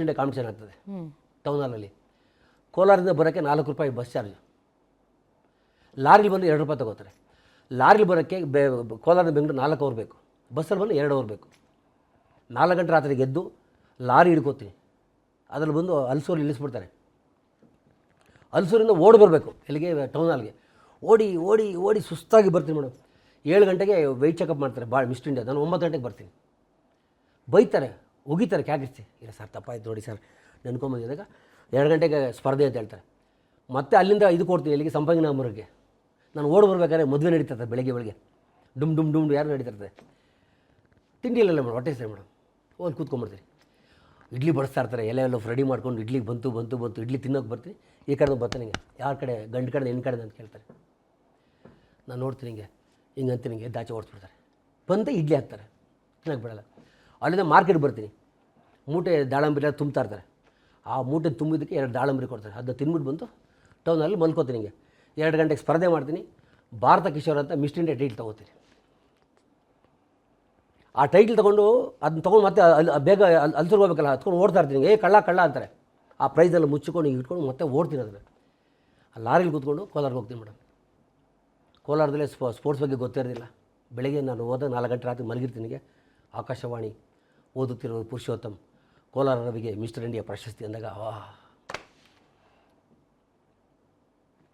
Mist India competition ಆಗ್ತದೆ town ಹಾಲಲ್ಲಿ. ಕೋಲಾರದಿಂದ ಬರೋಕ್ಕೆ 4 ರೂಪಾಯಿ ಬಸ್ ಚಾರ್ಜ್. ಲಾರಿಲಿ ಬಂದು 2 ರೂಪಾಯಿ ತಗೋತಾರೆ. ಲಾರಿಲಿ ಬರೋಕ್ಕೆ ಕೋಲಾರದ ಬೆಂಗಳೂರು 4 ಅವರ್ ಬೇಕು, ಬಸ್ಸಲ್ಲಿ ಬಂದು 2 ಅವರ್ ಬೇಕು. 4 ಗಂಟೆ ರಾತ್ರಿಗೆ ಎದ್ದು ಲಾರಿ ಹಿಡ್ಕೋತೀನಿ, ಅದರಲ್ಲಿ ಬಂದು ಹಲ್ಸೂರು ಇಳಿಸ್ಬಿಡ್ತಾರೆ. ಹಲ್ಸೂರಿಂದ ಓಡಿ ಬರಬೇಕು ಎಲ್ಲಿಗೆ, ಟೌನ್ ಹಾಲ್ಗೆ. ಓಡಿ ಓಡಿ ಓಡಿ ಸುಸ್ತಾಗಿ ಬರ್ತೀನಿ ಮೇಡಮ್. 7 ಗಂಟೆಗೆ ವೆಯ್ಟ್ ಚೆಕಪ್ ಮಾಡ್ತಾರೆ ಭಾಳ ಮಿಸ್ಟ್ ಇಂಡಿಯಾ. ನಾನು 9 ಗಂಟೆಗೆ ಬರ್ತೀನಿ. ಬೈತಾರೆ, ಒಗಿತಾರೆ, ಕ್ಯಾಗಿರ್ಸಿ. ಇಲ್ಲ ಸರ್ ತಪ್ಪಾಯ್ತು ನೋಡಿ ಸರ್ ನೆನ್ಕೊಂಬಂದಿದ್ದಾಗ 2 ಗಂಟೆಗೆ ಸ್ಪರ್ಧೆ ಅಂತ ಹೇಳ್ತಾರೆ. ಮತ್ತೆ ಅಲ್ಲಿಂದ ಇದು ಕೊಡ್ತೀನಿ ಎಲ್ಲಿಗೆ, ಸಂಪಂಗಿನಾಮೂರಿಗೆ. ನಾನು ಓಡಿ ಬರ್ಬೇಕಾದ್ರೆ ಮದುವೆ ನಡೀತದೆ ಬೆಳಗ್ಗೆ ಡುಮ್ ಡುಮ್ ಡುಮ್ ಯಾರು ನಡೀತಿರ್ತದೆ. ತಿಂಡಿ ಇಲ್ಲ ಮೇಡಮ್, ಹೊಟ್ಟೆ ಸರಿ ಮೇಡಮ್. ಹೋಗಿ ಕೂತ್ಕೊಂಡ್ಬಿಡ್ತೀನಿ. ಇಡ್ಲಿ ಬಡಿಸ್ತಾ ಇರ್ತಾರೆ, ಎಲ್ಲ ರೆಡಿ ಮಾಡ್ಕೊಂಡು ಇಡ್ಲಿಗೆ ಬಂತು ಇಡ್ಲಿ ತಿನ್ನೋಕೆ ಬರ್ತೀನಿ. ಈ ಕಡೆ ಬರ್ತಾನೆ ಹಿಂಗೆ, ಯಾರ ಕಡೆ ಗಂಡು ಕಡೆ ಹೆಣ್ಣು ಕಡೆ ಅಂತ ಕೇಳ್ತಾರೆ. ನಾನು ನೋಡ್ತೀನಿ ಹಿಂಗೆ ಅಂತೀನಿ, ಹಿಂಗೆ ದಾಚೆ ಓಡಿಸ್ಬಿಡ್ತಾರೆ. ಬಂದು ಇಡ್ಲಿ ಹಾಕ್ತಾರೆ, ತಿನ್ನೋಕೆ ಬಿಡಲ್ಲ. ಅಲ್ಲಿಂದ ಮಾರ್ಕೆಟ್ಗೆ ಬರ್ತೀನಿ, ಮೂಟೆ ದಾಳಂಬರಿ ಎಲ್ಲ ತುಂಬ್ತಾ ಇರ್ತಾರೆ. ಆ ಮೂಟೆ ತುಂಬಿದ್ದಕ್ಕೆ 2 ದಾಳಂಬರಿ ಕೊಡ್ತಾರೆ. ಅದನ್ನ ತಿನ್ಬಿಟ್ಟು ಬಂದು ಟೌನಲ್ಲಿ ಮಲ್ಕೋತೀನಿ. ಹಿಂಗೆ 2 ಗಂಟೆಗೆ ಸ್ಪರ್ಧೆ ಮಾಡ್ತೀನಿ. ಭಾರತ ಕಿಶೋರ್ ಅಂತ ಮಿಸ್ಟ್ ಇಂಡಿಯಾ ಟೈಟಲ್ ತೊಗೋತೀನಿ. ಆ ಟೈಟಲ್ ತೊಗೊಂಡು ಅದನ್ನ ತೊಗೊಂಡು ಮತ್ತೆ ಬೇಗ ಅಲ್ಸರ್ಗೆ ಹೋಗ್ಬೇಕಲ್ಲ, ಹತ್ಕೊಂಡು ಓಡ್ತಾ ಇರ್ತೀನಿ. ಕಳ್ಳ ಅಂತಾರೆ. ಆ ಪ್ರೈಸೆಲ್ಲ ಮುಚ್ಚಿಕೊಂಡು ಹಿಂಗೆ ಇಟ್ಕೊಂಡು ಮತ್ತೆ ಓಡ್ತೀನಿ. ಅದನ್ನು ಆ ಲಾರಿಲಿ ಕೂತ್ಕೊಂಡು ಕೋಲಾರ್ಗೆ ಹೋಗ್ತೀನಿ ಮೇಡಮ್. ಕೋಲಾರದಲ್ಲೇ ಸ್ಪೋರ್ಟ್ಸ್ ಬಗ್ಗೆ ಗೊತ್ತಿರೋದಿಲ್ಲ. ಬೆಳಗ್ಗೆ ನಾನು ಹೋದ 4 ಗಂಟೆ ರಾತ್ರಿ ಮಲಗಿರ್ತೀನಿ. ಆಕಾಶವಾಣಿ ಓದುತ್ತಿರುವ ಪುರುಷೋತ್ತಮ್ ಕೋಲಾರ ರವಿಗೆ ಮಿಸ್ಟರ್ ಇಂಡಿಯಾ ಪ್ರಶಸ್ತಿ ಅಂದಾಗ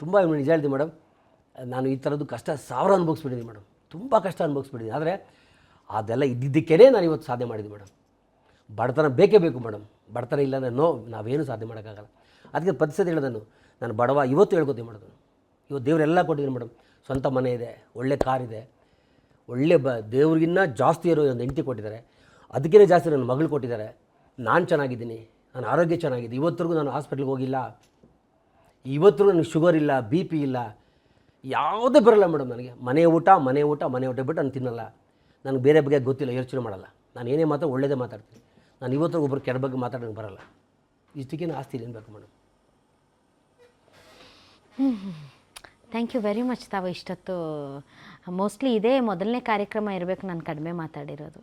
ತುಂಬ ನಿಜ ಹೇಳ್ತೀನಿ ಮೇಡಮ್. ನಾನು ಈ ಥರದ್ದು ಕಷ್ಟ 1000 ಅನುಭವಿಸ್ಬಿಟ್ಟಿದ್ದೀನಿ ಮೇಡಮ್. ತುಂಬ ಕಷ್ಟ ಅನುಭವಿಸ್ಬಿಟ್ಟಿದ್ದೀನಿ. ಆದರೆ ಅದೆಲ್ಲ ಇದ್ದಿದ್ದಕ್ಕೇ ನಾನು ಇವತ್ತು ಸಾಧನೆ ಮಾಡಿದ್ದೀನಿ ಮೇಡಮ್. ಬಡತನ ಬೇಕೇ ಬೇಕು ಮೇಡಮ್. ಬಡತನ ಇಲ್ಲಾಂದರೆ ನಾವೇನು ಸಾಧನೆ ಮಾಡೋಕ್ಕಾಗಲ್ಲ. ಅದಕ್ಕೆ ಪರಿಸ್ಥಿತಿ ಹೇಳೋದನ್ನು ನಾನು ಬಡವ ಇವತ್ತು ಹೇಳ್ಕೊತೀನಿ ಮೇಡಮ್. ಇವತ್ತು ದೇವರೆಲ್ಲ ಕೊಟ್ಟಿದ್ದೀನಿ ಮೇಡಮ್. ಸ್ವಂತ ಮನೆ ಇದೆ, ಒಳ್ಳೆ ಕಾರಿದೆ, ಒಳ್ಳೆ ದೇವ್ರಿಗಿನ್ನ ಜಾಸ್ತಿ ಇರೋ ಒಂದು ಹೆಂಡತಿ ಕೊಟ್ಟಿದ್ದಾರೆ. ಅದಕ್ಕಿಂತ ಜಾಸ್ತಿ ನನ್ನ ಮಗಳು ಕೊಟ್ಟಿದ್ದಾರೆ. ನಾನು ಚೆನ್ನಾಗಿದ್ದೀನಿ, ನನ್ನ ಆರೋಗ್ಯ ಚೆನ್ನಾಗಿದೆ. ಇವತ್ತರೆಗೂ ನಾನು ಹಾಸ್ಪಿಟ್ಲಿಗೆ ಹೋಗಿಲ್ಲ. ಇವತ್ತರೆಗೂ ನನಗೆ ಶುಗರ್ ಇಲ್ಲ, BP ಇಲ್ಲ, ಯಾವುದೇ ಬರೋಲ್ಲ ಮೇಡಮ್. ನನಗೆ ಮನೆ ಊಟ ಬಿಟ್ಟು ನಾನು ತಿನ್ನಲ್ಲ. ನನಗೆ ಬೇರೆ ಬಗ್ಗೆ ಗೊತ್ತಿಲ್ಲ, ಯೋಚನೆ ಮಾಡಲ್ಲ. ನಾನು ಏನೇ ಒಳ್ಳೆಯದೇ ಮಾತಾಡ್ತೀನಿ. ನಾನು ಇವತ್ತರೆಗೂ ಒಬ್ಬರು ಕೆಟ್ಟ ಬಗ್ಗೆ ಮಾತಾಡೋಕ್ಕೆ ಬರಲ್ಲ. ಇಷ್ಟಕ್ಕೇನು ಆಸ್ತಿ ಏನು ಬೇಕು madam. Thank you very much. ತಾವು ಇಷ್ಟೊತ್ತು ಮೋಸ್ಟ್ಲಿ ಇದೇ ಮೊದಲನೇ ಕಾರ್ಯಕ್ರಮ ಇರಬೇಕು ನಾನು ಕಡಿಮೆ ಮಾತಾಡಿರೋದು.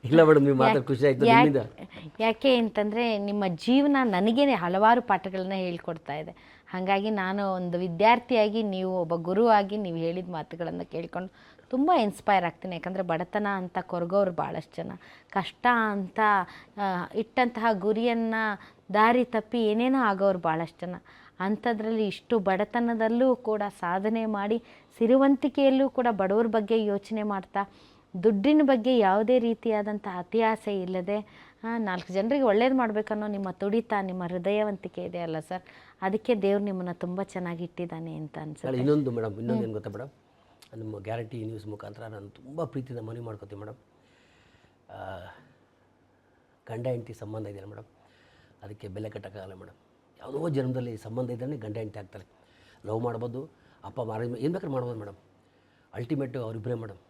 ಇಲ್ಲ ಮೇಡಮ್, ನೀವು ಮಾತಾಡಿ ಖುಷಿ ಆಯಿತು. ಯಾಕೆ ಅಂತಂದರೆ ನಿಮ್ಮ ಜೀವನ ನನಗೇ ಹಲವಾರು ಪಾಠಗಳನ್ನ ಹೇಳ್ಕೊಡ್ತಾ ಇದೆ. ಹಾಗಾಗಿ ನಾನು ಒಂದು ವಿದ್ಯಾರ್ಥಿಯಾಗಿ, ನೀವು ಒಬ್ಬ ಗುರುವಾಗಿ ನೀವು ಹೇಳಿದ ಮಾತುಗಳನ್ನು ಕೇಳ್ಕೊಂಡು ತುಂಬ ಇನ್ಸ್ಪೈರ್ ಆಗ್ತೀನಿ. ಯಾಕಂದರೆ ಬಡತನ ಅಂತ ಕೊರಗೋರು ಭಾಳಷ್ಟು ಜನ, ಕಷ್ಟ ಅಂತ ಇಟ್ಟಂತಹ ಗುರಿಯನ್ನು ದಾರಿ ತಪ್ಪಿ ಏನೇನೋ ಆಗೋರು ಭಾಳಷ್ಟು ಜನ. ಅಂಥದ್ರಲ್ಲಿ ಇಷ್ಟು ಬಡತನದಲ್ಲೂ ಕೂಡ ಸಾಧನೆ ಮಾಡಿ, ಸಿರಿವಂತಿಕೆಯಲ್ಲೂ ಕೂಡ ಬಡವ್ರ ಬಗ್ಗೆ ಯೋಚನೆ ಮಾಡ್ತಾ, ದುಡ್ಡಿನ ಬಗ್ಗೆ ಯಾವುದೇ ರೀತಿಯಾದಂಥ ಅತಿಯಾಸೆ ಇಲ್ಲದೆ 4 ಜನರಿಗೆ ಒಳ್ಳೇದು ಮಾಡಬೇಕನ್ನೋ ನಿಮ್ಮ ತುಡಿತ, ನಿಮ್ಮ ಹೃದಯವಂತಿಕೆ ಇದೆ ಅಲ್ಲ ಸರ್, ಅದಕ್ಕೆ ದೇವ್ರು ನಿಮ್ಮನ್ನು ತುಂಬ ಚೆನ್ನಾಗಿ ಇಟ್ಟಿದ್ದಾನೆ ಅಂತ ಅನ್ಸುತ್ತೆ. ಇನ್ನೊಂದು ಏನು ಗೊತ್ತಾ ಮೇಡಮ್, ನಮ್ಮ ಗ್ಯಾರಂಟಿ ನ್ಯೂಸ್ ಮುಖಾಂತರ ನಾನು ತುಂಬ ಪ್ರೀತಿಯಿಂದ ಮನವಿ ಮಾಡ್ಕೋತೀನಿ ಮೇಡಮ್. ಗಂಡ ಹೆಂಡತಿ ಸಂಬಂಧ ಇದೆಯಲ್ಲ ಮೇಡಮ್, ಅದಕ್ಕೆ ಬೆಲೆ ಕಟ್ಟೋಕ್ಕಾಗಲ್ಲ ಮೇಡಮ್. ಯಾವುದೋ ಜನ್ಮದಲ್ಲಿ ಸಂಬಂಧ ಇದ್ದರೆ ಗಂಡ ಹೆಂಡತಿ ಆಗ್ತಾರೆ. ಲವ್ ಮಾಡ್ಬೋದು, ಅಪ್ಪ ಮ್ಯಾರೇಜ್ ಏನು ಬೇಕಾದ್ರೆ ಮಾಡ್ಬೋದು ಮೇಡಮ್. Ultimate ಅವರಿಬ್ಬರೇ madam.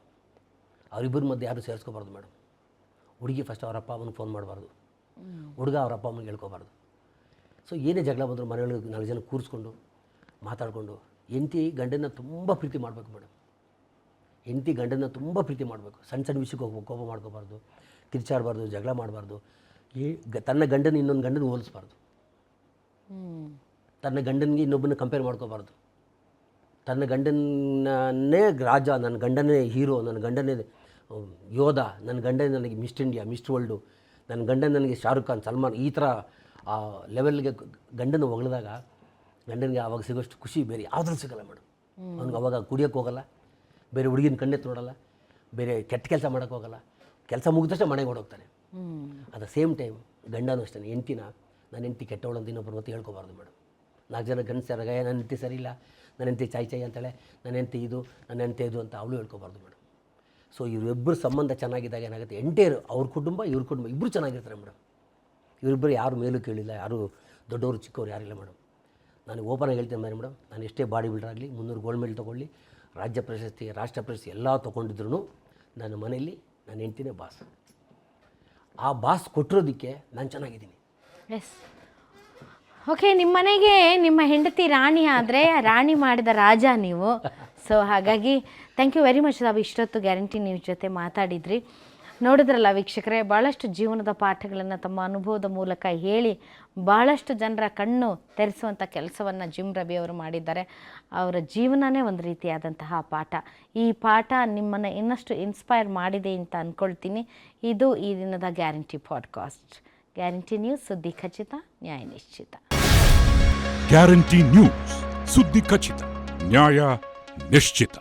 ಅವರಿಬ್ಬರ ಮಧ್ಯೆ ಯಾರು ಸೇರಿಸ್ಕೋಬಾರ್ದು ಮೇಡಮ್. ಹುಡುಗಿ ಫಸ್ಟ್ ಅವ್ರ ಅಪ್ಪ ಅಮ್ಮನಿಗೆ ಫೋನ್ ಮಾಡಬಾರ್ದು, ಹುಡುಗ ಅವ್ರ ಅಪ್ಪ ಅಮ್ಮನಿಗೆ ಹೇಳ್ಕೊಬಾರ್ದು. ಸೊ ಏನೇ ಜಗಳ ಬಂದರೂ ಮನೆಯೊಳಗೆ 4 ಜನ ಕೂರಿಸ್ಕೊಂಡು ಮಾತಾಡಿಕೊಂಡು, ಹೆಂಡತಿ ಗಂಡನ ತುಂಬ ಪ್ರೀತಿ ಮಾಡಬೇಕು ಮೇಡಮ್. ಹೆಂಡತಿ ಗಂಡನ ತುಂಬ ಪ್ರೀತಿ ಮಾಡಬೇಕು. ಸಣ್ಣ ವಿಷಯಕ್ಕೆ ಕೋಪ ಮಾಡ್ಕೋಬಾರ್ದು, ಕಿರ್ಚಾಡಬಾರ್ದು, ಜಗಳ ಮಾಡಬಾರ್ದು. ತನ್ನ ಗಂಡನ ಇನ್ನೊಂದು ಗಂಡನ ಹೋಲಿಸ್ಬಾರ್ದು. ತನ್ನ ಗಂಡನಿಗೆ ಇನ್ನೊಬ್ಬನ ಕಂಪೇರ್ ಮಾಡ್ಕೋಬಾರ್ದು. ತನ್ನ ಗಂಡನೇ ರಾಜ, ನನ್ನ ಗಂಡನೇ ಹೀರೋ, ನನ್ನ ಗಂಡನೇ ಯೋಧ, ನನ್ನ ಗಂಡನೇ ನನಗೆ ಮಿಸ್ಟ್ ಇಂಡಿಯಾ, ಮಿಸ್ಟ್ ವರ್ಲ್ಡು, ನನ್ನ ಗಂಡನ ನನಗೆ ಶಾರುಖ್ ಖಾನ್, ಸಲ್ಮಾನ್, ಈ ಥರ ಆ ಲೆವೆಲ್ಗೆ ಗಂಡನ ಹೊಗಳಿದಾಗ ಗಂಡನಿಗೆ ಆವಾಗ ಸಿಗೋಷ್ಟು ಖುಷಿ ಬೇರೆ ಯಾವುದ್ರೂ ಸಿಗೋಲ್ಲ ಮೇಡಮ್. ಅವ್ನಿಗೆ ಅವಾಗ ಕುಡಿಯೋಕ್ಕೆ ಹೋಗಲ್ಲ, ಬೇರೆ ಹುಡುಗಿನ ಕಣ್ಣೆತ್ತು ನೋಡಲ್ಲ, ಬೇರೆ ಕೆಟ್ಟ ಕೆಲಸ ಮಾಡೋಕ್ಕೆ ಹೋಗಲ್ಲ. ಕೆಲಸ ಮುಗಿದ ತಕ್ಷಣ ಮನೆಗೆ ಹೊಡೋಗ್ತಾನೆ. ಅಟ್ ದ ಸೇಮ್ ಟೈಮ್ ಗಂಡನೂ ಅಷ್ಟೇ, ಹೆಂಡ್ತಿನ ನನ್ನ ಹೆಂಡ್ತಿ ಕೆಟ್ಟವಳು ಅಂತ ಇನ್ನೊಬ್ಬರು ಹೊತ್ತು ಹೇಳ್ಕೊಬಾರ್ದು ಮೇಡಮ್. 4 ಜನ ಗಂಡಸಾರಾಗ ನನ್ನ ಹೆಂಡ್ತಿ ಸರಿ ಇಲ್ಲ, ನನ್ನ ಹೆಂಡ್ತಿ ಚಾಯ್ ಅಂತಾಳೆ, ನನ್ನ ಹೆಂಡ್ತಿ ಇದು, ನನ್ನ ಹೆಂಡ್ತಿ ಇದು ಅಂತ ಅವಳು ಹೇಳ್ಕೊಬಾರ್ದು ಮೇಡಮ್. ಸೊ ಇವರಿಬ್ಬರು ಸಂಬಂಧ ಚೆನ್ನಾಗಿದ್ದಾಗ ಏನಾಗುತ್ತೆ, ಎಂಟೇರು ಅವ್ರ ಕುಟುಂಬ ಇವ್ರ ಕುಟುಂಬ ಇಬ್ಬರು ಚೆನ್ನಾಗಿರ್ತಾರೆ ಮೇಡಮ್. ಇವರಿಬ್ಬರು ಯಾರು ಮೇಲೂ ಕೇಳಿಲ್ಲ, ಯಾರು ದೊಡ್ಡವರು ಚಿಕ್ಕವರು ಯಾರಿಲ್ಲ ಮೇಡಮ್. ನಾನು ಓಪನಾಗಿ ಹೇಳ್ತೇನೆ ಮೇಡಮ್, ನಾನು ಎಷ್ಟೇ ಬಾಡಿ ಬಿಲ್ಡರ್ ಆಗಲಿ, 300 ಗೋಲ್ಡ್ ಮೆಡಲ್ ತೊಗೊಳ್ಳಿ, ರಾಜ್ಯ ಪ್ರಶಸ್ತಿ, ರಾಷ್ಟ್ರ ಪ್ರಶಸ್ತಿ ಎಲ್ಲ ತೊಗೊಂಡಿದ್ರು ನನ್ನ ಮನೆಯಲ್ಲಿ ನನ್ನ ಹೆಂಡ್ತಿನೇ ಬಾಸ್. ಆ ಬಾಸ್ ಕೊಟ್ಟಿರೋದಕ್ಕೆ ನಾನು ಚೆನ್ನಾಗಿದ್ದೀನಿ. Yes, okay. ನಿಮ್ಮ ಮನೆಗೆ ನಿಮ್ಮ ಹೆಂಡತಿ ರಾಣಿ ಆದರೆ ರಾಣಿ ಮಾಡಿದ ರಾಜ ನೀವು. ಸೊ ಹಾಗಾಗಿ ಥ್ಯಾಂಕ್ ಯು ವೆರಿ ಮಚ್. ನಾವು ಇಷ್ಟೊತ್ತು ಗ್ಯಾರಂಟಿ ನ್ಯೂಸ್ ಜೊತೆ ಮಾತಾಡಿದ್ರಿ. ನೋಡಿದ್ರಲ್ಲ ವೀಕ್ಷಕರೇ, ಭಾಳಷ್ಟು ಜೀವನದ ಪಾಠಗಳನ್ನು ತಮ್ಮ ಅನುಭವದ ಮೂಲಕ ಹೇಳಿ ಭಾಳಷ್ಟು ಜನರ ಕಣ್ಣು ತೆರೆಸುವಂಥ ಕೆಲಸವನ್ನು ಜಿಮ್ ರವಿ ಅವರು ಮಾಡಿದ್ದಾರೆ. ಅವರ ಜೀವನನೇ ಒಂದು ರೀತಿಯಾದಂತಹ ಪಾಠ. ಈ ಪಾಠ ನಿಮ್ಮನ್ನು ಇನ್ನಷ್ಟು ಇನ್ಸ್ಪೈರ್ ಮಾಡಿದೆ ಅಂತ ಅಂದ್ಕೊಳ್ತೀನಿ. ಇದು ಈ ದಿನದ ಗ್ಯಾರಂಟಿ ಪಾಡ್ಕಾಸ್ಟ್. ಗ್ಯಾರಂಟಿ ನ್ಯೂಸ್, ಸುದ್ದಿ ಖಚಿತ, ನ್ಯಾಯ ನಿಶ್ಚಿತ. ಗ್ಯಾರಂಟಿ ನ್ಯೂಸ್, ಸುದ್ದಿ ಖಚಿತ, ನ್ಯಾಯ ನಿಶ್ಚಿತ.